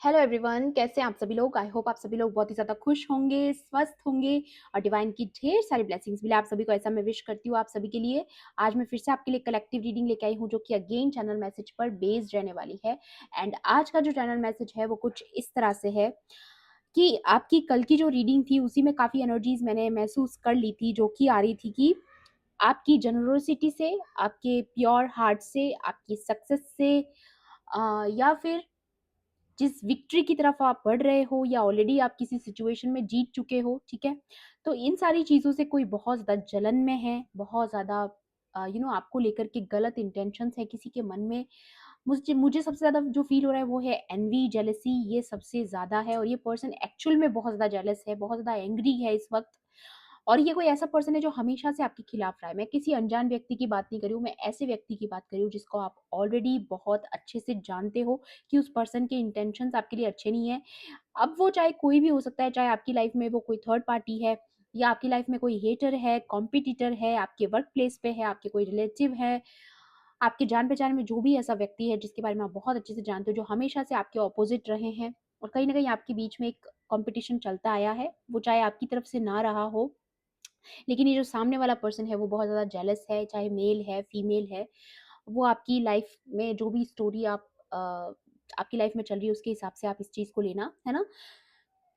Hello everyone, कैसे हैं आप सभी लोग। आई होप आप सभी लोग बहुत ही ज़्यादा खुश होंगे, स्वस्थ होंगे और डिवाइन की ढेर सारी ब्लेसिंग्स मिले आप सभी को, ऐसा मैं विश करती हूँ आप सभी के लिए। आज मैं फिर से आपके लिए कलेक्टिव रीडिंग लेके आई हूँ जो कि अगेन चैनल मैसेज पर बेस्ड रहने वाली है। एंड आज का जो चैनल मैसेज है वो कुछ इस तरह से है कि आपकी कल की जो रीडिंग थी उसी में काफ़ी एनर्जीज मैंने महसूस कर ली थी, जो कि आ रही थी कि आपकी जनरोसिटी से, आपके प्योर हार्ट से, आपकी सक्सेस से, या फिर जिस विक्ट्री की तरफ आप बढ़ रहे हो या ऑलरेडी आप किसी सिचुएशन में जीत चुके हो, ठीक है। तो इन सारी चीज़ों से कोई बहुत ज़्यादा जलन में है, बहुत ज़्यादा आपको लेकर के गलत इंटेंशंस है किसी के मन में। मुझे मुझे सबसे ज़्यादा जो फ़ील हो रहा है वो है एनवी, जेलसी, ये सबसे ज़्यादा है और ये पर्सन एक्चुअल में बहुत ज़्यादा जेलस है, बहुत ज़्यादा एंग्री है इस वक़्त। और ये कोई ऐसा पर्सन है जो हमेशा से आपके खिलाफ रहा है। मैं किसी अनजान व्यक्ति की बात नहीं कर रही हूँ, मैं ऐसे व्यक्ति की बात कर रही हूँ जिसको आप ऑलरेडी बहुत अच्छे से जानते हो कि उस पर्सन के इंटेंशंस आपके लिए अच्छे नहीं हैं। अब वो चाहे कोई भी हो सकता है, चाहे आपकी लाइफ़ में वो कोई थर्ड पार्टी है या आपकी लाइफ़ में कोई हेटर है, कॉम्पिटिटर है, आपके वर्क प्लेस पे है, आपके कोई रिलेटिव है, आपके जान-पहचान में जो भी ऐसा व्यक्ति है जिसके बारे में आप बहुत अच्छे से जानते हो, जो हमेशा से आपके ऑपोज़िट रहे हैं और कहीं न कहीं आपके बीच में एक कॉम्पिटिशन चलता आया है, वो चाहे आपकी तरफ से ना रहा हो, लेकिन ये जो सामने वाला पर्सन है वो बहुत ज़्यादा जेलस है, चाहे मेल है, फीमेल है। वो आपकी लाइफ़ में जो भी स्टोरी आपकी लाइफ़ में चल रही है उसके हिसाब से आप इस चीज़ को लेना, है ना?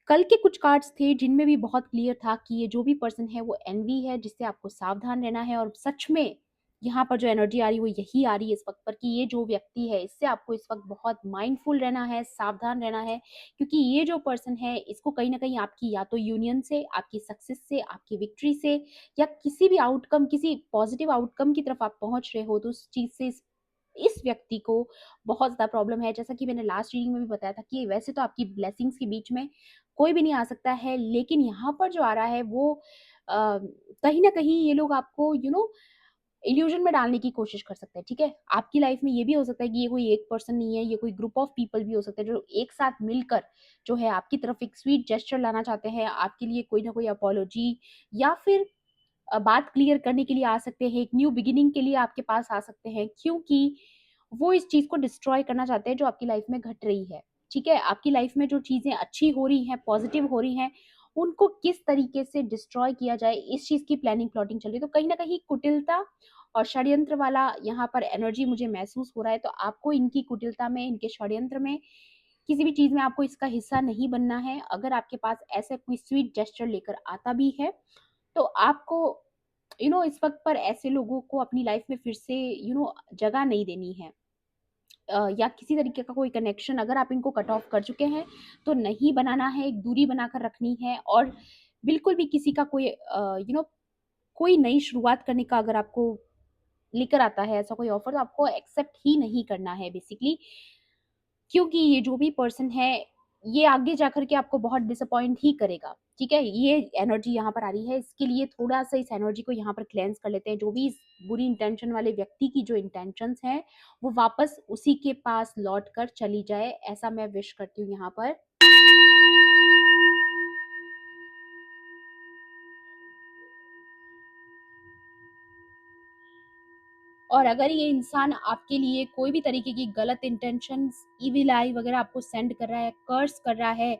कल के कुछ कार्ड्स थे जिनमें भी बहुत क्लियर था कि ये जो भी पर्सन है वो एनवी है, जिससे आपको सावधान रहना है और सच में यहाँ पर जो एनर्जी आ रही है वो यही आ रही है इस वक़्त पर कि ये जो व्यक्ति है इससे आपको इस वक़्त बहुत माइंडफुल रहना है, सावधान रहना है, क्योंकि ये जो पर्सन है इसको कहीं न कहीं आपकी या तो यूनियन से, आपकी सक्सेस से, आपकी विक्ट्री से या किसी भी आउटकम, किसी पॉजिटिव आउटकम की तरफ आप पहुँच रहे हो तो उस चीज़ से इस व्यक्ति को बहुत ज़्यादा प्रॉब्लम है। जैसा कि मैंने लास्ट रीडिंग में भी बताया था कि वैसे तो आपकी ब्लेसिंग्स के बीच में कोई भी नहीं आ सकता है, लेकिन यहाँ पर जो आ रहा है वो कहीं न कहीं ये लोग आपको इल्यूज़न में डालने की कोशिश कर सकते हैं, ठीक है? आपकी लाइफ़ में ये भी हो सकता है कि ये कोई एक पर्सन नहीं है, ये कोई ग्रुप ऑफ पीपल भी हो सकते हैं जो एक साथ मिलकर जो है आपकी तरफ एक स्वीट जेस्चर लाना चाहते हैं, आपके लिए कोई ना कोई अपोलॉजी या फिर बात क्लियर करने के लिए आ सकते हैं, एक न्यू बिगिनिंग के लिए आपके पास आ सकते हैं, क्योंकि वो इस चीज़ को डिस्ट्रॉय करना चाहते हैं जो आपकी लाइफ़ में घट रही है, ठीक है? आपकी लाइफ़ में जो चीज़ें अच्छी हो रही हैं, पॉज़िटिव हो रही हैं, उनको किस तरीके से डिस्ट्रॉय किया जाए, इस चीज़ की प्लानिंग प्लॉटिंग चल रही है। तो कहीं न कहीं कुटिलता और षड्यंत्र वाला यहाँ पर एनर्जी मुझे महसूस हो रहा है, तो आपको इनकी कुटिलता में, इनके षड्यंत्र में, किसी भी चीज़ में आपको इसका हिस्सा नहीं बनना है। अगर आपके पास ऐसा कोई स्वीट जेस्चर लेकर आता भी है, तो आपको इस वक़्त पर ऐसे लोगों को अपनी लाइफ़ में फिर से जगह नहीं देनी है। या किसी तरीके का कोई कनेक्शन अगर आप इनको कट ऑफ कर चुके हैं, तो नहीं बनाना है, एक दूरी बनाकर रखनी है और बिल्कुल भी किसी का कोई कोई नई शुरुआत करने का अगर आपको लेकर आता है ऐसा कोई ऑफ़र, तो आपको एक्सेप्ट ही नहीं करना है बेसिकली। क्योंकि ये जो भी पर्सन है, ये आगे जाकर के आपको बहुत डिसअपॉइंट ही करेगा, ठीक है? ये एनर्जी यहाँ पर आ रही है, इसके लिए थोड़ा-सा इस एनर्जी को यहाँ पर क्लेंज़ कर लेते हैं। जो भी इस बुरी इंटेंशन वाले व्यक्ति की जो इंटेंशंस हैं, वो वापस उसी के पास लौट कर चली जाए, ऐसा मैं विश करती हूँ यहाँ पर। और अगर ये इंसान आपके लिए कोई भी तरीके की गलत इंटेंशंस, इविल आई वगैरह आपको सेंड कर रहा है, कर्स कर रहा है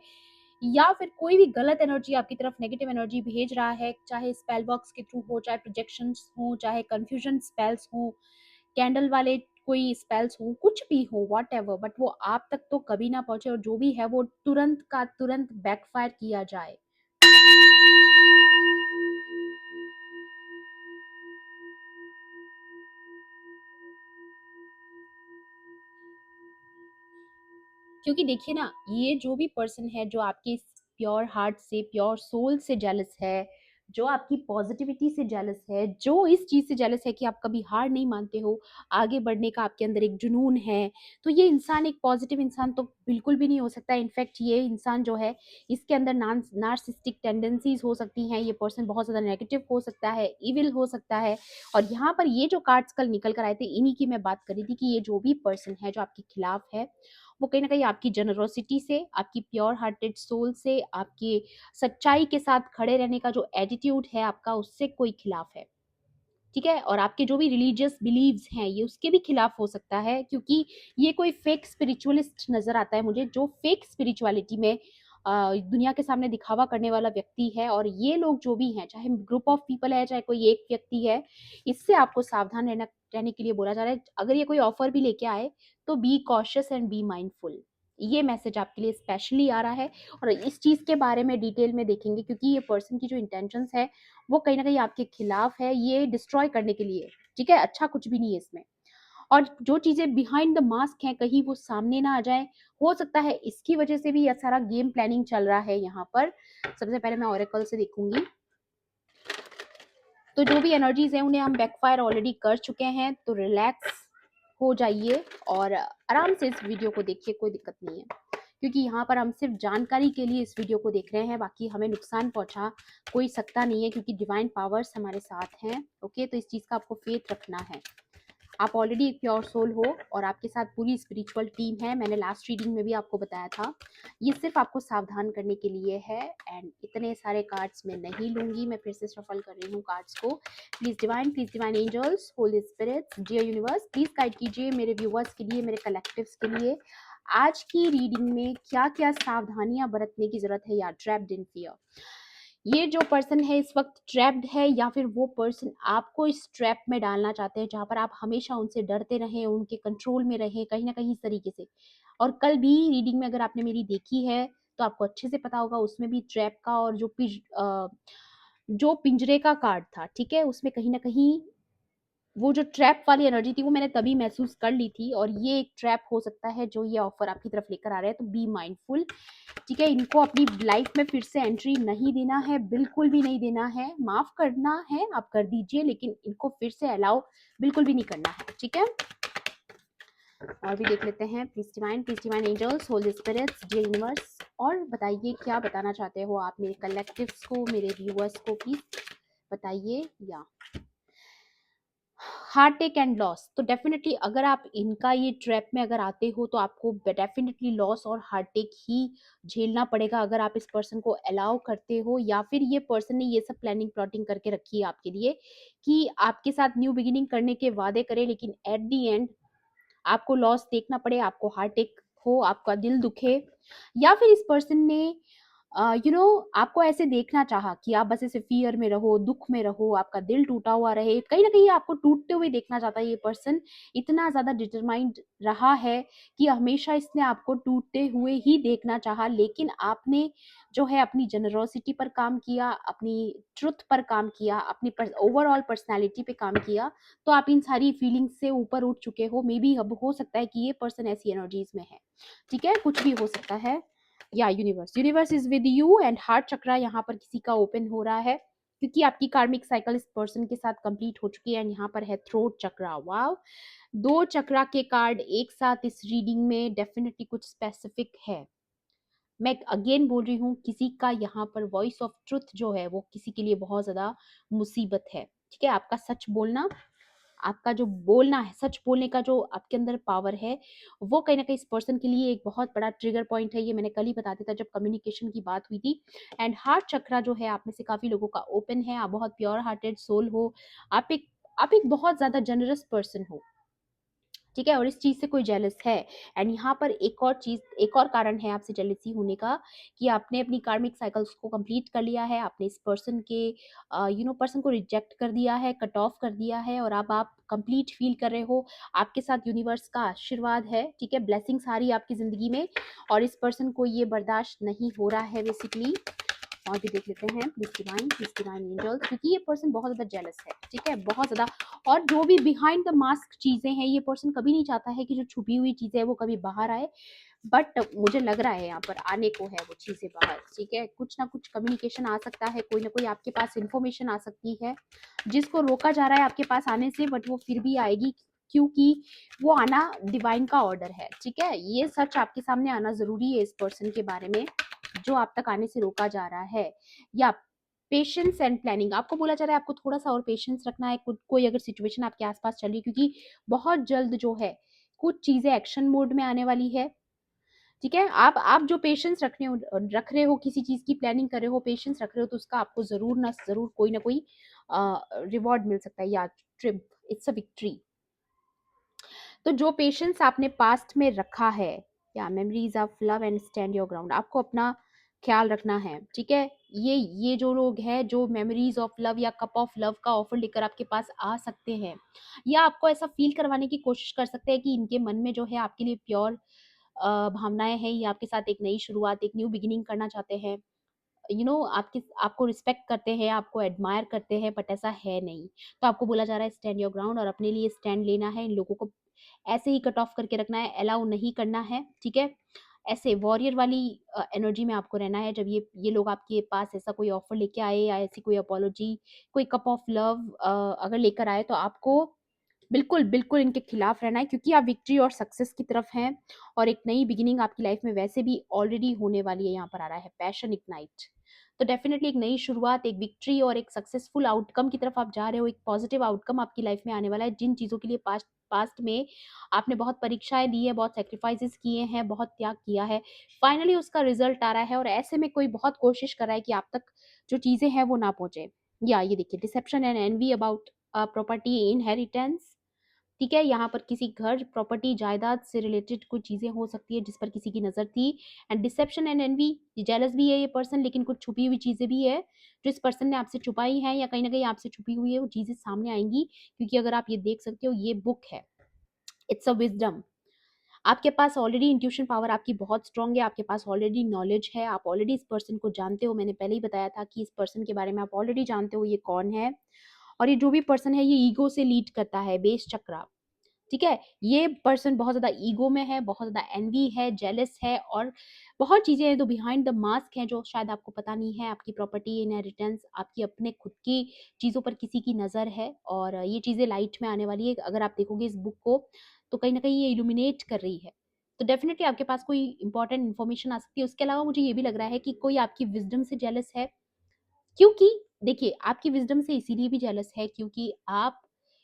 या फिर कोई भी गलत एनर्जी आपकी तरफ नेगेटिव एनर्जी भेज रहा है, चाहे स्पेल बॉक्स के थ्रू हो, चाहे प्रोजेक्शंस हो, चाहे कन्फ्यूजन स्पेल्स हो, कैंडल वाले कोई स्पेल्स हो, कुछ भी हो, व्हाटएवर, बट वो आप तक तो कभी ना पहुंचे और जो भी है वो तुरंत का तुरंत बैकफायर किया जाए। क्योंकि देखिए ना, ये जो भी पर्सन है जो आपके इस प्योर हार्ट से, प्योर सोल से जेलस है, जो आपकी पॉजिटिविटी से जेलस है, जो इस चीज़ से जेलस है कि आप कभी हार नहीं मानते हो, आगे बढ़ने का आपके अंदर एक जुनून है, तो ये इंसान एक पॉजिटिव इंसान तो बिल्कुल भी नहीं हो सकता। इनफैक्ट ये इंसान जो है, इसके अंदर नार्सिसिस्टिक टेंडेंसीज़ हो सकती हैं, ये पर्सन बहुत ज़्यादा नेगेटिव हो सकता है, इविल हो सकता है। और यहाँ पर ये जो कार्ड्स कल निकल कर आए थे, इन्हीं की मैं बात कर रही थी कि ये जो भी पर्सन है, जो आपके खिलाफ है, वो कहीं न कहीं आपकी जेनरोसिटी से, आपकी प्योर हार्टेड सोल से, आपकी सच्चाई के साथ खड़े रहने का जो एटीट्यूड है आपका, उससे कोई खिलाफ है। ठीक है? और आपके जो भी रिलीजियस बिलीव्स हैं, ये उसके भी खिलाफ हो सकता है, क्योंकि ये कोई फेक स्पिरिचुअलिस्ट नज़र आता है मुझे, जो फेक स्पिरिचुअलिटी में दुनिया के सामने दिखावा करने वाला व्यक्ति है। और ये लोग जो भी हैं, चाहे ग्रुप ऑफ पीपल है, चाहे कोई एक व्यक्ति है, इससे आपको सावधान रहने के लिए बोला जा रहा है। अगर ये कोई ऑफर भी लेके आए, तो be cautious and be mindful. ये मैसेज आपके लिए स्पेशली आ रहा है। और इस चीज़ के बारे में डिटेल में देखेंगे, क्योंकि ये पर्सन की जो इंटेंशंस है, वो कहीं न कहीं आपके खिलाफ है, ये डिस्ट्रॉय करने के लिए, ठीक है? अच्छा कुछ भी नहीं है इसमें। और जो चीज़ें बिहाइंड द मास्क हैं, कहीं वो सामने ना आ जाएँ, हो सकता है इसकी वजह से भी ये सारा गेम प्लानिंग चल रहा है यहाँ पर। सबसे पहले मैं ओरेकल से देखूँगी। तो जो भी एनर्जीज़ हैं, उन्हें हम बैकफायर ऑलरेडी कर चुके हैं, तो रिलैक्स हो जाइए और आराम से इस वीडियो को देखिए, कोई दिक्कत नहीं है। क्योंकि यहाँ पर हम सिर्फ जानकारी के लिए इस वीडियो को देख रहे हैं, बाकी हमें नुकसान पहुँचा कोई सकता नहीं है, क्योंकि डिवाइन पावर्स हमारे साथ हैं। ओके, तो इस चीज़ का आपको फेथ रखना है। आप ऑलरेडी एक प्योर सोल हो और आपके साथ पूरी स्पिरिचुअल टीम है। मैंने लास्ट रीडिंग में भी आपको बताया था। ये सिर्फ आपको सावधान करने के लिए है। एंड इतने सारे कार्ड्स मैं नहीं लूंगी, मैं फिर से शफल कर रही हूँ कार्ड्स को। Please divine angels, holy spirits, dear universe, please guide कीजिए मेरे व्यूवर्स के लिए, मेरे कलेक्टिव्स के लिए। आज की रीडिंग में क्या क्या सावधानियां बरतने की जरूरत है, या ट्रैप्ड इन फियर। ये जो पर्सन है इस वक्त ट्रैप्ड है, या फिर वो पर्सन आपको इस ट्रैप में डालना चाहते हैं, जहां पर आप हमेशा उनसे डरते रहें, उनके कंट्रोल में रहें कहीं ना कहीं इस तरीके से। और कल भी रीडिंग में अगर आपने मेरी देखी है, तो आपको अच्छे से पता होगा, उसमें भी ट्रैप का और जो पिंजरे का कार्ड था, ठीक है, उसमें कहीं ना कहीं वो जो ट्रैप वाली एनर्जी थी, वो मैंने तभी महसूस कर ली थी। और ये एक ट्रैप हो सकता है जो ये ऑफर आपकी तरफ लेकर आ रहे हैं। तो बी माइंडफुल, ठीक है? इनको अपनी लाइफ में फिर से एंट्री नहीं देना है, बिल्कुल भी नहीं देना है। माफ करना है आप कर दीजिए, लेकिन इनको फिर से अलाउ बिल्कुल भी नहीं करना है, ठीक है? और भी देख लेते हैं। Please divine angels, holy spirits, dear universe, और बताइए क्या बताना चाहते हो आप मेरे कलेक्टिव्स को, मेरे व्यूअर्स को, प्लीज बताइए। या हार्ट टेक एंड लॉस, तो डेफिनेटली अगर आप इनका ये ट्रैप में अगर आते हो, तो आपको डेफिनेटली लॉस और हार्ट टेक ही झेलना पड़ेगा, अगर आप इस पर्सन को अलाउ करते हो, या फिर ये पर्सन ने ये सब प्लानिंग प्लॉटिंग करके रखी है आपके लिए कि आपके साथ न्यू बिगिनिंग करने के वादे करे, लेकिन एट दी एंड आपको लॉस देखना पड़े, आपको हार्ट टेक हो, आपका दिल दुखे। या फिर इस पर्सन ने आपको ऐसे देखना चाहा कि आप बस ऐसे फियर में रहो, दुख में रहो, आपका दिल टूटा हुआ रहे, कहीं ना कहीं आपको टूटते हुए देखना चाहता है ये पर्सन। इतना ज्यादा डिटरमाइंड रहा है कि हमेशा इसने आपको टूटते हुए ही देखना चाहा, लेकिन आपने जो है अपनी जेनरोसिटी पर काम किया, अपनी ट्रुथ पर काम किया, अपनी ओवरऑल पर्सनैलिटी पे काम किया। तो आप इन सारी फीलिंग्स से ऊपर उठ चुके हो। मे बी अब हो सकता है कि ये पर्सन ऐसी एनर्जीज में है, ठीक है? कुछ भी हो सकता है। या universe is with you. And heart chakra यहाँ पर किसी का ओपन हो रहा है, क्योंकि आपकी कार्मिक साइकिल इस पर्सन के साथ कंप्लीट हो चुकी है। एंड यहाँ पर है थ्रोट चक्रा। वाव, दो चक्रा के कार्ड एक साथ इस रीडिंग में, डेफिनेटली कुछ स्पेसिफिक है। मैं अगेन बोल रही हूँ, किसी का यहाँ पर वॉइस ऑफ ट्रुथ जो है, वो किसी के लिए बहुत ज्यादा मुसीबत है, ठीक है? आपका सच बोलना, आपका जो बोलना है, सच बोलने का जो आपके अंदर पावर है, वो कहीं ना कहीं इस पर्सन के लिए एक बहुत बड़ा ट्रिगर पॉइंट है। ये मैंने कल ही बता दिया था जब कम्युनिकेशन की बात हुई थी। एंड हार्ट चक्रा जो है, आप में से काफी लोगों का ओपन है। आप बहुत प्योर हार्टेड सोल हो। आप एक बहुत ज्यादा जनरस पर्सन हो, ठीक है? और इस चीज से कोई जेलस है। एंड यहाँ पर एक और चीज, एक और कारण है आपसे जेलसी होने का, कि आपने अपनी कार्मिक साइकिल्स को कंप्लीट कर लिया है, आपने इस पर्सन के पर्सन को रिजेक्ट कर दिया है, कट ऑफ कर दिया है, और अब आप कंप्लीट फील कर रहे हो। आपके साथ यूनिवर्स का आशीर्वाद है, ठीक है? ब्लेसिंग्स आ रही है आपकी जिंदगी में, और इस पर्सन को ये बर्दाश्त नहीं हो रहा है बेसिकली। और भी देख लेते हैं। प्लीज डिवाइन एंजल्स, क्योंकि ये पर्सन बहुत ज्यादा जेलस है, ठीक है? बहुत ज्यादा। और जो भी बिहाइंड द मास्क चीजें हैं, ये पर्सन कभी नहीं चाहता है कि जो छुपी हुई चीजें है वो कभी बाहर आए। बट मुझे लग रहा है यहाँ पर आने को है वो चीजें बाहर, ठीक है? कुछ ना कुछ कम्युनिकेशन आ सकता है, कोई ना कोई आपके पास इंफॉर्मेशन आ सकती है, जिसको रोका जा रहा है आपके पास आने से, बट वो फिर भी आएगी, क्योंकि वो आना डिवाइन का ऑर्डर है, ठीक है? ये सच आपके सामने आना जरूरी है इस पर्सन के बारे में, जो आप तक आने से रोका जा रहा है। या पेशेंस एंड प्लानिंग, आपको बोला जा रहा है आपको थोड़ा सा और पेशेंस रखना है। कोई अगर सिचुएशन आपके आसपास चल रही है, क्योंकि बहुत जल्द जो है कुछ चीजें एक्शन मोड में आने वाली है, ठीक है? आप जो पेशेंस रख रहे हो, किसी चीज की प्लानिंग कर रहे हो, पेशेंस रख रहे हो, तो उसका आपको जरूर ना जरूर कोई ना कोई रिवॉर्ड मिल सकता है या ट्रिम्फ, इट्स अ विक्ट्री। तो जो पेशेंस आपने पास्ट में रखा है, या memories of love and stand your ground, आपको अपना ख्याल रखना है, ठीक है। ये जो लोग हैं जो मेमोरीज ऑफ लव या कप ऑफ लव का ऑफर लेकर आपके पास आ सकते हैं, या आपको ऐसा फील करवाने की कोशिश कर सकते हैं कि इनके मन में जो है आपके लिए प्योर भावनाएं हैं, ये आपके साथ एक नई शुरुआत, एक न्यू बिगिनिंग करना चाहते हैं, आपके आपको रिस्पेक्ट करते हैं, आपको एडमायर करते हैं, बट ऐसा है नहीं। तो आपको बोला जा रहा है स्टैंड योर ग्राउंड, और अपने लिए स्टैंड लेना है, इन लोगों को ऐसे ही कट ऑफ करके रखना है, अलाउ नहीं करना है, ठीक है। ऐसे वॉरियर वाली एनर्जी में आपको रहना है। जब ये लोग आपके पास ऐसा कोई ऑफर लेके आए, या ऐसी कोई अपॉलॉजी, कोई कप ऑफ लव अगर लेकर आए, तो आपको बिल्कुल, बिल्कुल इनके खिलाफ रहना है, क्योंकि आप विक्ट्री और सक्सेस की तरफ हैं, और एक नई बिगिनिंग आपकी लाइफ में वैसे भी ऑलरेडी होने वाली है। यहाँ पर आ रहा है पैशन इग्नाइट। तो डेफिनेटली एक नई शुरुआत, एक विक्ट्री और एक सक्सेसफुल आउटकम की तरफ आप जा रहे हो। एक पॉजिटिव आउटकम आपकी लाइफ में आने वाला है। जिन चीज़ों के लिए पास्ट पास्ट में आपने बहुत परीक्षाएं दी है, बहुत सेक्रीफाइसेस किए हैं, बहुत त्याग किया है, फाइनली उसका रिजल्ट आ रहा है, और ऐसे में कोई बहुत कोशिश कर रहा है कि आप तक जो चीज़ें हैं वो ना पहुंचे। या ये देखिए, deception and envy about property inheritance, ठीक है। यहाँ पर किसी घर, प्रॉपर्टी, जायदाद से रिलेटेड कोई चीजें हो सकती है जिस पर किसी की नजर थी। And deception and envy, jealous भी है ये पर्सन, लेकिन कुछ छुपी हुई चीजें भी है जो इस पर्सन ने आपसे छुपाई है, या कहीं ना कहीं आपसे छुपी हुई है, वो चीजें सामने आएंगी। क्योंकि अगर आप ये देख सकते हो, ये बुक है, इट्स अ विजडम। आपके पास ऑलरेडी इंट्यूशन पावर आपकी बहुत स्ट्रांग है, आपके पास ऑलरेडी नॉलेज है, आप ऑलरेडी इस पर्सन को जानते हो। मैंने पहले ही बताया था कि इस पर्सन के बारे में आप ऑलरेडी जानते हो ये कौन है। और ये जो भी पर्सन है, ये ईगो से लीड करता है, बेस चक्रा, ठीक है। ये पर्सन बहुत ज़्यादा ईगो में है, बहुत ज़्यादा एनवी है, जेलस है, और बहुत चीज़ें हैं जो बिहाइंड द मास्क हैं, जो शायद आपको पता नहीं है। आपकी प्रॉपर्टी, इनहेरिटेंस, आपकी अपने खुद की चीज़ों पर किसी की नज़र है, और ये चीज़ें लाइट में आने वाली है। अगर आप देखोगे इस बुक को, तो कहीं ना कहीं ये इल्यूमिनेट कर रही है। तो डेफिनेटली आपके पास कोई इंपॉर्टेंट इन्फॉर्मेशन आ सकती है। उसके अलावा मुझे ये भी लग रहा है कि कोई आपकी विजडम से जेलस है, क्योंकि देखिए, आपकी विजडम से इसीलिए भी जेलस है क्योंकि आप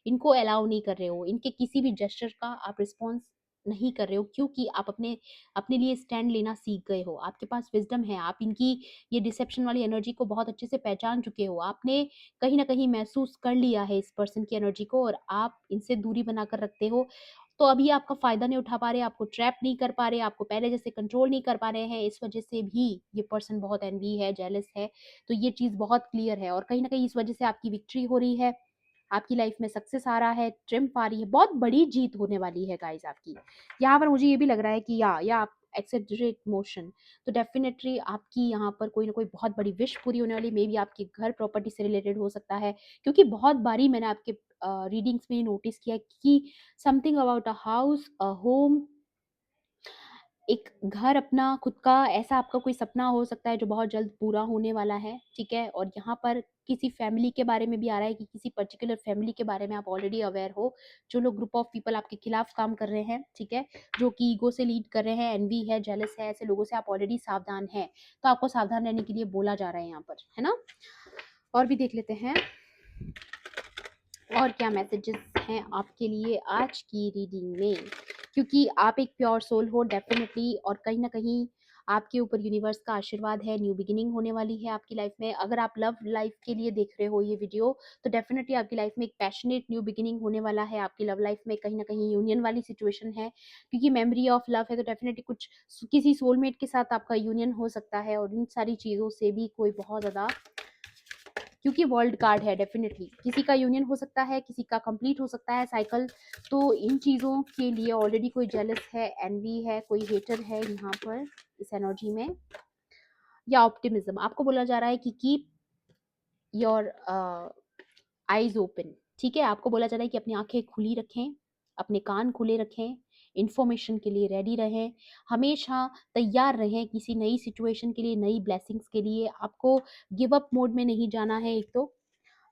इनको अलाउ नहीं कर रहे हो, इनके किसी भी जेस्चर का आप रिस्पॉन्स नहीं कर रहे हो, क्योंकि आप अपने अपने लिए स्टैंड लेना सीख गए हो। आपके पास विजडम है, आप इनकी ये डिसेप्शन वाली एनर्जी को बहुत अच्छे से पहचान चुके हो। आपने कहीं ना कहीं महसूस कर लिया है इस पर्सन की एनर्जी को, और आप इनसे दूरी बनाकर रखते हो। तो अभी आपका फायदा नहीं उठा पा रहे, आपको ट्रैप नहीं कर पा रहे, आपको पहले जैसे कंट्रोल नहीं कर पा रहे हैं। इस वजह से भी ये पर्सन बहुत एनवी है, जेलस है। तो ये चीज़ बहुत क्लियर है, और कहीं न कहीं इस वजह से आपकी विक्ट्री हो रही है, आपकी लाइफ में सक्सेस आ रहा है, ट्रिम्फ आ रही है, बहुत बड़ी जीत होने वाली है गाइज़ आपकी। यहाँ पर मुझे ये भी लग रहा है कि या आप एक्सेलरेट मोशन, तो डेफिनेटली आपकी यहाँ पर कोई ना कोई बहुत बड़ी विश पूरी होने वाली, मे बी आपके घर, प्रॉपर्टी से रिलेटेड हो सकता है। क्योंकि बहुत बारी मैंने आपके रीडिंग्स में नोटिस किया है कि something about a house, a home, एक घर अपना खुद का, ऐसा आपका कोई सपना हो सकता है जो बहुत जल्द पूरा होने वाला है, ठीक है। और यहाँ पर किसी फैमिली के बारे में भी आ रहा है कि किसी पर्टिकुलर फैमिली के बारे में आप ऑलरेडी अवेयर हो, जो लोग, ग्रुप ऑफ पीपल आपके खिलाफ काम कर रहे हैं, ठीक है, जो कि ईगो से लीड कर रहे हैं, एनवी है, जेलस है, ऐसे लोगों से आप ऑलरेडी सावधान हैं। तो आपको सावधान रहने के लिए बोला जा रहा है यहाँ पर, है ना। और भी देख लेते हैं और क्या मैसेजेस हैं आपके लिए आज की रीडिंग में, क्योंकि आप एक प्योर सोल हो डेफिनेटली, और कहीं ना कहीं आपके ऊपर यूनिवर्स का आशीर्वाद है, न्यू बिगिनिंग होने वाली है आपकी लाइफ में। अगर आप लव लाइफ के लिए देख रहे हो ये वीडियो, तो डेफिनेटली आपकी लाइफ में एक पैशनेट न्यू बिगिनिंग होने वाला है। आपकी लव लाइफ में कहीं ना कहीं यूनियन वाली सिचुएशन है, क्योंकि मेमोरी ऑफ लव है, तो डेफिनेटली कुछ किसी सोलमेट के साथ आपका यूनियन हो सकता है, और इन सारी चीज़ों से भी कोई बहुत ज़्यादा, क्योंकि वर्ल्ड कार्ड है, डेफिनेटली किसी का यूनियन हो सकता है, किसी का कंप्लीट हो सकता है साइकिल। तो इन चीज़ों के लिए ऑलरेडी कोई जेलस है, एनवी है, कोई हेटर है यहाँ पर इस एनर्जी में। या ऑप्टिमिज्म, आपको बोला जा रहा है कि कीप योर आईज ओपन, ठीक है। आपको बोला जा रहा है कि अपनी आंखें खुली रखें, अपने कान खुले रखें, इंफॉर्मेशन के लिए रेडी रहें, हमेशा तैयार रहें किसी नई सिचुएशन के लिए, नई ब्लेसिंग्स के लिए। आपको गिव अप मोड में नहीं जाना है एक तो,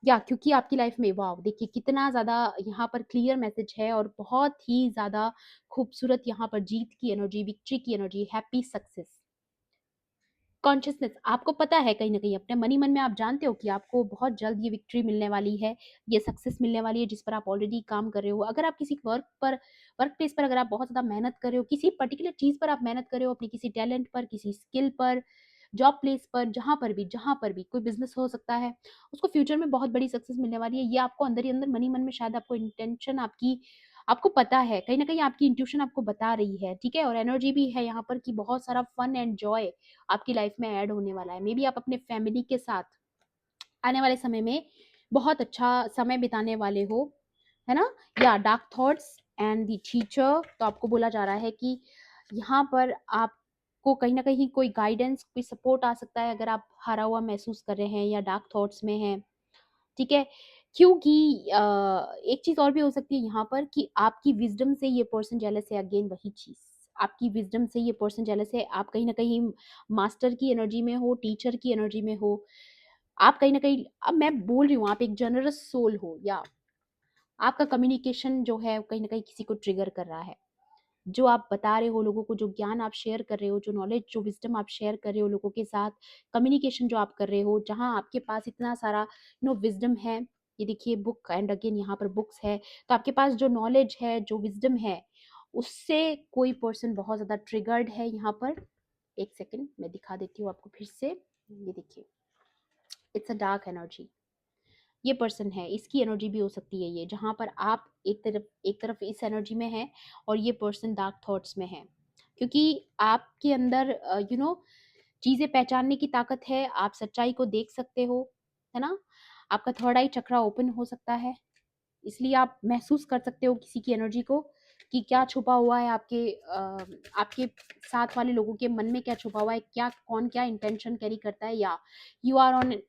या क्योंकि आपकी लाइफ में, वाव देखिए कितना ज़्यादा यहाँ पर क्लियर मैसेज है, और बहुत ही ज़्यादा खूबसूरत यहाँ पर जीत की एनर्जी, विक्ट्री की एनर्जी, हैप्पी सक्सेस, कॉन्शियसनेस। आपको पता है कहीं ना कहीं अपने मनी मन में आप जानते हो कि आपको बहुत जल्द ये विक्ट्री मिलने वाली है, ये सक्सेस मिलने वाली है, जिस पर आप ऑलरेडी काम कर रहे हो। अगर आप किसी वर्क प्लेस पर अगर आप बहुत ज़्यादा मेहनत कर रहे हो, किसी पर्टिकुलर चीज़ पर आप मेहनत कर रहे हो, अपनी किसी टैलेंट पर, किसी स्किल पर, जॉब प्लेस पर, जहाँ पर भी कोई बिज़नेस हो सकता है, उसको फ्यूचर में बहुत बड़ी सक्सेस मिलने वाली है। ये आपको अंदर ही अंदर मन ही मन में शायद आपको इंटेंशन आपको पता है, कहीं न कहीं आपकी इंट्यूशन आपको बता रही है, ठीक है? और एनर्जी भी है यहाँ पर कि बहुत सारा फन एंड जॉय आपकी लाइफ में ऐड होने वाला है। मेबी आप अपने फैमिली के साथ आने वाले समय में बहुत अच्छा समय बिताने वाले हो, है ना? या dark thoughts and the teacher, तो आपको बोला जा रहा है कि यहाँ पर आपको कहीं न कहीं कोई गाइडेंस, कोई सपोर्ट आ सकता है अगर आप हारा हुआ महसूस कर रहे हैं या डार्क थॉट्स में हैं, ठीक है? क्योंकि एक चीज़ और भी हो सकती है यहाँ पर कि आपकी विज़डम से ये पर्सन जेलस है, अगेन वही चीज़। आपकी विज़डम से ये पर्सन जेलस है, आप कहीं न कहीं मास्टर की एनर्जी में हो, टीचर की एनर्जी में हो। आप कहीं न कहीं, अब मैं बोल रही हूँ, आप एक जनरस सोल हो, या आपका कम्युनिकेशन जो है कहीं न कहीं किसी को ट्रिगर कर रहा है। जो आप बता रहे हो लोगों को, जो ज्ञान आप शेयर कर रहे हो, जो नॉलेज, जो विज़डम आप शेयर कर रहे हो लोगों के साथ, कम्युनिकेशन जो आप कर रहे हो, जहाँ आपके पास इतना सारा विज़डम है। ये देखिए बुक, एंड अगेन यहाँ पर बुक्स है, तो आपके पास जो नॉलेज है, जो विज़डम है, उससे कोई पर्सन बहुत ज़्यादा ट्रिगर्ड है यहाँ पर। एक सेकंड मैं दिखा देती हूँ आपको फिर से। ये देखिए, इट्स अ डार्क एनर्जी। ये पर्सन है, इसकी एनर्जी भी हो सकती है ये, जहाँ पर आप एक तरफ इस एनर्जी में हैं और ये पर्सन डार्क थॉट्स में है। क्योंकि आपके अंदर चीज़ें पहचानने की ताकत है, आप सच्चाई को देख सकते हो, है ना? आपका थर्ड आई चक्रा ओपन हो सकता है, इसलिए आप महसूस कर सकते हो किसी की एनर्जी को कि क्या छुपा हुआ है आपके साथ वाले लोगों के मन में, क्या छुपा हुआ है, क्या कौन क्या इंटेंशन कैरी करता है, या you are on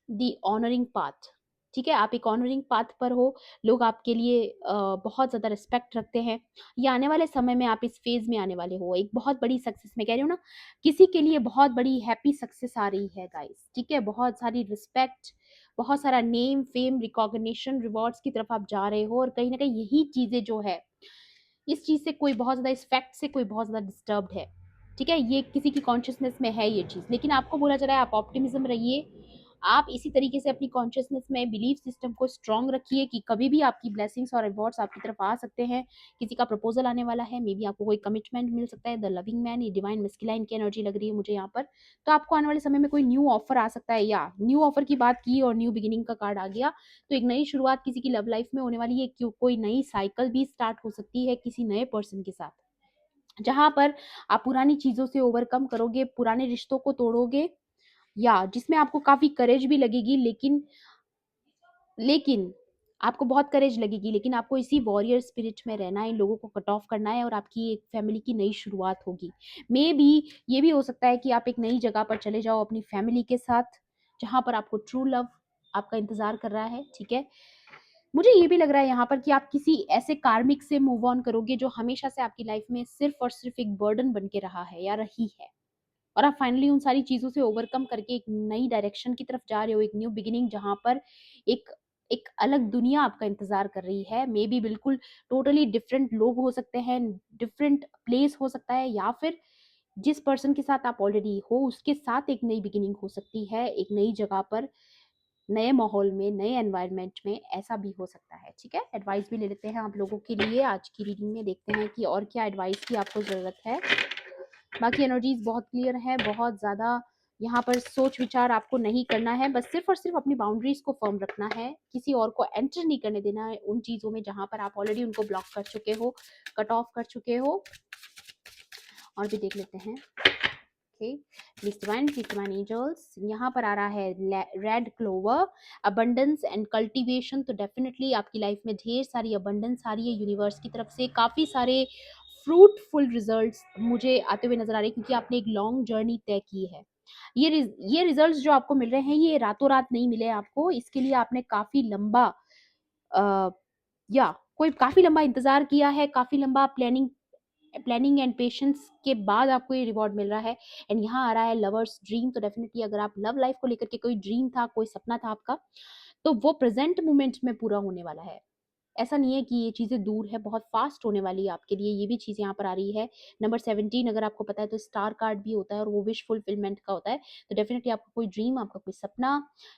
the honouring path. ठीक है, आप एक ऑनरिंग पाथ पर हो, लोग आपके लिए बहुत ज़्यादा रिस्पेक्ट रखते हैं। ये आने वाले समय में आप इस फेज़ में आने वाले हो, एक बहुत बड़ी सक्सेस, मैं कह रही हूँ ना, किसी के लिए बहुत बड़ी हैप्पी सक्सेस आ रही है गाइस, ठीक है? बहुत सारी रिस्पेक्ट, बहुत सारा नेम, फेम, रिकॉग्निशन, रिवॉर्ड्स की तरफ आप जा रहे हो, और कहीं न कहीं यही चीज़ें जो है, इस चीज़ से कोई बहुत ज़्यादा, इस फैक्ट से कोई बहुत ज़्यादा डिस्टर्ब्ड है, ठीक है? ये किसी की कॉन्शियसनेस में है ये चीज़, लेकिन आपको बोला जा रहा है आप ऑप्टिमिज्म रहिए, आप इसी तरीके से अपनी कॉन्शियसनेस में बिलीफ सिस्टम को स्ट्रॉन्ग रखिए कि कभी भी आपकी ब्लेसिंग्स और रिवॉर्ड्स आपकी तरफ आ सकते हैं। किसी का प्रपोज़ल आने वाला है, मे बी आपको कोई कमिटमेंट मिल सकता है, द लविंग मैन, ये डिवाइन मस्कुलाइन की एनर्जी लग रही है मुझे यहाँ पर। तो आपको आने वाले समय में कोई न्यू ऑफ़र आ सकता है, या न्यू ऑफ़र की बात की और न्यू बिगिनिंग का कार्ड आ गया, तो एक नई शुरुआत किसी की लव लाइफ में होने वाली है, कोई नई साइकिल भी स्टार्ट हो सकती है किसी नए पर्सन के साथ। जहाँ पर आप पुरानी चीज़ों से ओवरकम करोगे, पुराने रिश्तों को तोड़ोगे, या जिसमें आपको काफ़ी करेज भी लगेगी, लेकिन आपको बहुत करेज लगेगी, लेकिन आपको इसी वॉरियर स्पिरिट में रहना है, इन लोगों को कट ऑफ करना है, और आपकी एक फैमिली की नई शुरुआत होगी। मे बी ये भी हो सकता है कि आप एक नई जगह पर चले जाओ अपनी फैमिली के साथ, जहाँ पर आपको ट्रू लव आपका इंतज़ार कर रहा है, ठीक है? मुझे ये भी लग रहा है यहाँ पर कि आप किसी ऐसे कार्मिक से मूव ऑन करोगे जो हमेशा से आपकी लाइफ में सिर्फ़ और सिर्फ़ एक बर्डन बन के रहा है या रही है। और आप फाइनली उन सारी चीज़ों से ओवरकम करके एक नई डायरेक्शन की तरफ जा रहे हो, एक न्यू बिगिनिंग, जहाँ पर एक एक अलग दुनिया आपका इंतज़ार कर रही है। मे बी बिल्कुल टोटली डिफरेंट लोग हो सकते हैं, डिफरेंट प्लेस हो सकता है, या फिर जिस पर्सन के साथ आप ऑलरेडी हो, उसके साथ एक नई बिगिनिंग हो सकती है, एक नई जगह पर, नए माहौल में, नए एनवायरनमेंट में, ऐसा भी हो सकता है, ठीक है? एडवाइस भी ले लेते हैं आप लोगों के लिए आज की रीडिंग में, देखते हैं कि और क्या एडवाइस की आपको ज़रूरत है। बाकी एनर्जीज बहुत क्लियर है, बहुत ज़्यादा यहाँ पर सोच विचार आपको नहीं करना है, बस सिर्फ और सिर्फ अपनी बाउंड्रीज को फर्म रखना है, किसी और को एंटर नहीं करने देना है उन चीज़ों में जहाँ पर आप ऑलरेडी उनको ब्लॉक कर चुके हो, कट ऑफ कर चुके हो। और भी देख लेते हैं। ओके, प्लीज डिवाइन एंजल्स, यहाँ पर आ रहा है red clover, abundance and cultivation, तो डेफिनेटली आपकी लाइफ में ढेर सारी अबंडेंस आ रही है यूनिवर्स की तरफ से, काफ़ी सारे फ्रूटफुल रिजल्ट्स मुझे आते हुए नजर आ रहे हैं, क्योंकि आपने एक लॉन्ग जर्नी तय की है। ये रिजल्ट्स जो आपको मिल रहे हैं, ये रातों रात नहीं मिले आपको, इसके लिए आपने काफ़ी लंबा अ, या कोई काफ़ी लंबा इंतज़ार किया है, काफ़ी लंबा प्लानिंग एंड पेशेंस के बाद आपको ये रिवॉर्ड मिल रहा है। एंड यहाँ आ रहा है लवर्स ड्रीम, तो डेफिनेटली अगर आप लव लाइफ को लेकर के कोई ड्रीम था, कोई सपना था आपका, तो वो प्रेजेंट मोमेंट में पूरा होने वाला है। ऐसा नहीं है कि ये चीज़ें दूर है, बहुत फ़ास्ट होने वाली है आपके लिए, ये भी चीज़ यहाँ पर आ रही है। नंबर 17 अगर आपको पता है तो स्टार कार्ड भी होता है और वो विश फुलफिलमेंट का होता है। तो डेफ़िनिटली आपका कोई ड्रीम, आपका कोई सपना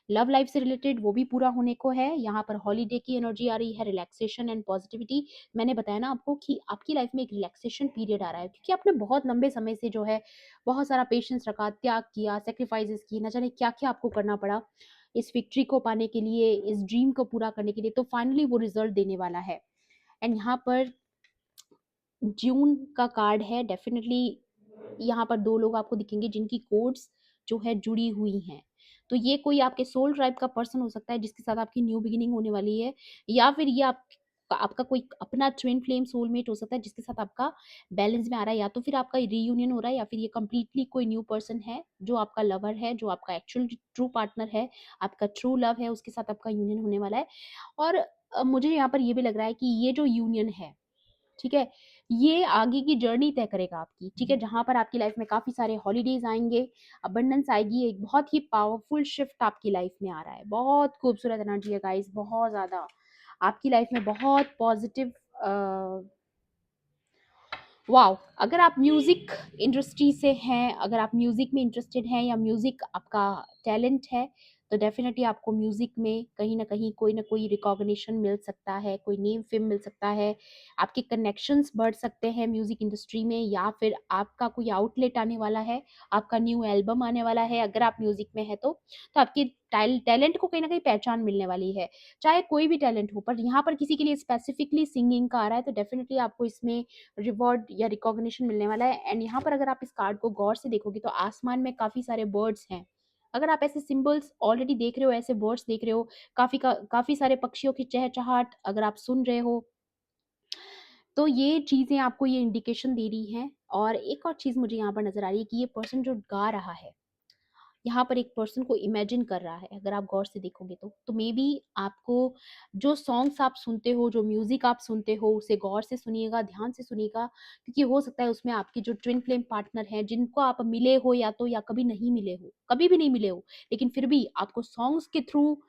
लव लाइफ़ से रिलेटेड वो भी पूरा होने को है। यहाँ पर हॉलिडे की एनर्जी आ रही है, रिलैक्सेशन एंड पॉज़िटिविटी। मैंने बताया ना आपको कि आपकी लाइफ़ में एक रिलैक्सेशन पीरियड आ रहा है, क्योंकि आपने बहुत लंबे समय से जो है बहुत सारा पेशेंस रखा, त्याग किया, सैक्रिफाइसेस किए, ना जाने क्या-क्या आपको करना पड़ा इस विक्ट्री को पाने के लिए, इस ड्रीम को पूरा करने के लिए, तो फाइनली वो रिज़ल्ट देने वाला है। एंड यहाँ पर जून का कार्ड है, डेफ़िनिटली यहाँ पर 2 लोग आपको दिखेंगे जिनकी कोड्स जो है जुड़ी हुई हैं। तो ये कोई आपके सोल ट्राइब का पर्सन हो सकता है जिसके साथ आपकी न्यू बिगिनिंग होने वाली है, या फिर ये आपका कोई अपना ट्विन फ्लेम सोलमेट हो सकता है जिसके साथ आपका बैलेंस में आ रहा है, या तो फिर आपका रीयूनियन हो रहा है, या फिर ये कंप्लीटली कोई न्यू पर्सन है जो आपका लवर है, जो आपका एक्चुअल ट्रू पार्टनर है, आपका ट्रू लव है, उसके साथ आपका यूनियन होने वाला है। और मुझे यहाँ पर ये भी लग रहा है कि ये जो यूनियन है, ठीक है? ये आगे की जर्नी तय करेगा आपकी, ठीक है? जहाँ पर आपकी लाइफ में काफ़ी सारे हॉलिडेज़ आएँगे, अबंडेंस आएगी, एक बहुत ही पावरफुल शिफ्ट आपकी लाइफ में आ रहा है। बहुत खूबसूरत एनर्जी है गाइज़, बहुत ज़्यादा। आपकी लाइफ में बहुत पॉज़िटिव अ वाओ! अगर आप म्यूज़िक इंडस्ट्री से हैं, अगर आप म्यूज़िक में इंटरेस्टेड हैं या म्यूज़िक आपका टैलेंट है, तो डेफ़िनिटली आपको म्यूज़िक में कहीं न कहीं कोई न कोई रिकॉग्निशन मिल सकता है, कोई नेम फ़ेम मिल सकता है, आपके कनेक्शंस बढ़ सकते हैं म्यूज़िक इंडस्ट्री में, या फिर आपका कोई आउटलेट आने वाला है, आपका न्यू एल्बम आने वाला है अगर आप म्यूज़िक में हैं तो। तो आपके टैलेंट को कहीं न कहीं पहचान मिलने वाली है, चाहे कोई भी टैलेंट हो, पर यहाँ पर किसी के लिए स्पेसिफ़िकली सिंगिंग का आ रहा है, तो डेफ़िनिटली आपको इसमें रिवॉर्ड या रिकॉग्निशन मिलने वाला है। एंड यहाँ पर अगर आप इस कार्ड को गौर से देखोगे तो आसमान में काफ़ी सारे बर्ड्स हैं। अगर आप ऐसे सिंबल्स ऑलरेडी देख रहे हो, ऐसे बर्ड्स देख रहे हो, काफ़ी सारे पक्षियों की चहचहाट अगर आप सुन रहे हो, तो ये चीज़ें आपको ये इंडिकेशन दे रही हैं। और एक और चीज़ मुझे यहाँ पर नज़र आ रही है कि ये पर्सन जो गा रहा है, यहाँ पर एक पर्सन को इमेजिन कर रहा है, अगर आप गौर से देखोगे तो। तो मेबी आपको जो सॉन्ग्स आप सुनते हो, जो म्यूज़िक आप सुनते हो, उसे गौर से सुनिएगा, ध्यान से सुनिएगा, क्योंकि हो सकता है उसमें आपके जो ट्विन फ्लेम पार्टनर हैं, जिनको आप मिले हो या तो, या कभी नहीं मिले हो, कभी भी नहीं मिले हो, लेकिन फिर भी आपको सॉन्ग्स के थ्रू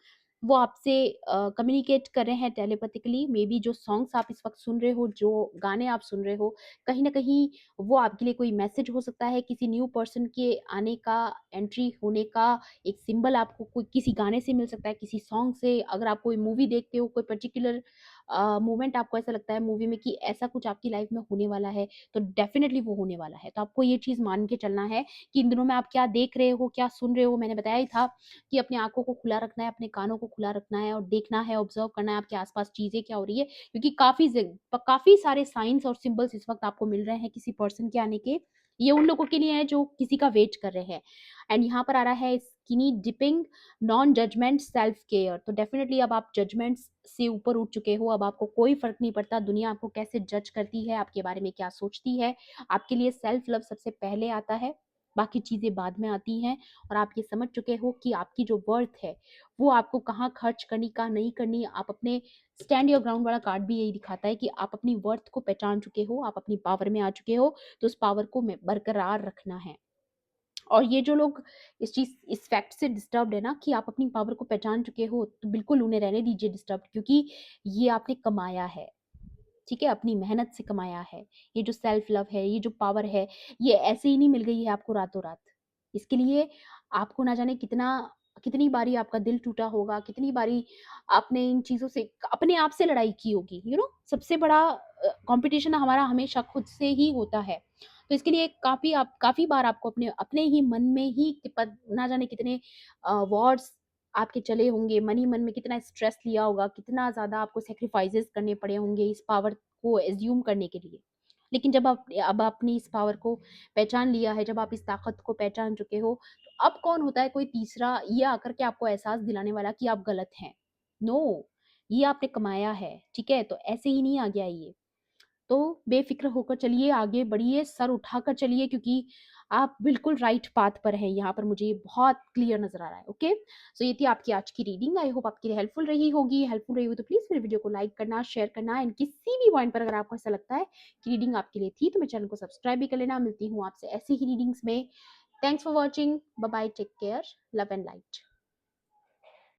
वो आपसे कम्युनिकेट कर रहे हैं टेलीपैथिकली। मेबी जो सॉन्ग्स आप इस वक़्त सुन रहे हो, जो गाने आप सुन रहे हो, कहीं न कहीं वो आपके लिए कोई मैसेज हो सकता है, किसी न्यू पर्सन के आने का, एंट्री होने का एक सिंबल आपको कोई किसी गाने से मिल सकता है, किसी सॉन्ग से। अगर आप कोई मूवी देखते हो, कोई पर्टिकुलर मोमेंट आपको ऐसा लगता है मूवी में कि ऐसा कुछ आपकी लाइफ में होने वाला है, तो डेफ़िनिटली वो होने वाला है। तो आपको ये चीज़ मान के चलना है कि इन दिनों में आप क्या देख रहे हो, क्या सुन रहे हो। मैंने बताया ही था कि अपनी आँखों को खुला रखना है, अपने कानों को खुला रखना है और देखना है, ऑब्ज़र्व करना है आपके आस-पास चीज़ें क्या हो रही है, क्योंकि काफ़ी सारे साइन्स और सिंबल्स इस वक़्त आपको मिल रहे हैं किसी पर्सन के आने के। ये उन लोगों के लिए है जो किसी का वेट कर रहे हैं। एंड यहाँ पर आ रहा है skinny dipping, non judgement, self care. तो डेफ़िनिटली अब आप जजमेंट्स से ऊपर उठ चुके हो, अब आपको कोई फ़र्क नहीं पड़ता दुनिया आपको कैसे जज करती है, आपके बारे में क्या सोचती है। आपके लिए सेल्फ लव सबसे पहले आता है, बाकी चीज़ें बाद में आती हैं। और आप ये समझ चुके हो कि आपकी जो वर्थ है, वो आपको कहाँ खर्च करनी, कहाँ नहीं करनी। आप अपने स्टैंड योर ग्राउंड वाला कार्ड भी यही दिखाता है कि आप अपनी वर्थ को पहचान चुके हो, आप अपनी पावर में आ चुके हो, तो उस पावर को में बरकरार रखना है। और ये जो लोग इस फैक्ट से डिस्टर्ब्ड है ना कि आप अपनी पावर को पहचान चुके हो, तो बिल्कुल उन्हें रहने दीजिए डिस्टर्ब्ड, क्योंकि ये आपने कमाया है, ठीक है? अपनी मेहनत से कमाया है। ये जो सेल्फ लव है, ये जो पावर है, ये ऐसे ही नहीं मिल गई है आपको रातों-रात। इसके लिए आपको ना जाने कितनी बारी आपका दिल टूटा होगा, कितनी बारी आपने इन चीज़ों से अपने आप से लड़ाई की होगी, सबसे बड़ा कॉम्पिटिशन हमारा हमेशा खुद से ही होता है। तो इसके लिए काफ़ी बार आपको अपने अपने ही मन में ही ना जाने कितने वॉर्स आपके चले होंगे, मन ही मन में कितना स्ट्रेस लिया होगा, कितना ज़्यादा आपको सैक्रिफाइसेस करने पड़े होंगे इस पावर को अज़्यूम करने के लिए। लेकिन जब आप अब आपने इस पावर को पहचान लिया है, जब आप इस ताकत को पहचान चुके हो, तो अब कौन होता है कोई तीसरा ये आकर के आपको एहसास दिलाने वाला कि आप गलत हैं। नो, ये आपने कमाया है, ठीक है? तो ऐसे ही नहीं आ गया ये। तो बेफ़िक्र होकर चलिए, आगे बढ़िए, सर उठाकर चलिए, क्योंकि आप बिल्कुल राइट पाथ पर हैं, यहाँ पर मुझे ये बहुत क्लियर नज़र आ रहा है, ओके? सो ये थी आपकी आज की रीडिंग, आई होप आपके लिए हेल्पफुल रही होगी। हेल्पफुल रही हो तो प्लीज़ मेरे वीडियो को लाइक करना, शेयर करना, एंड किसी भी पॉइंट पर अगर आपको ऐसा लगता है कि रीडिंग आपके लिए थी, तो मेरे चैनल को सब्सक्राइब भी कर लेना। मिलती हूँ आपसे ऐसी ही रीडिंग्स में। Thanks for watching, bye bye, take care, love and light.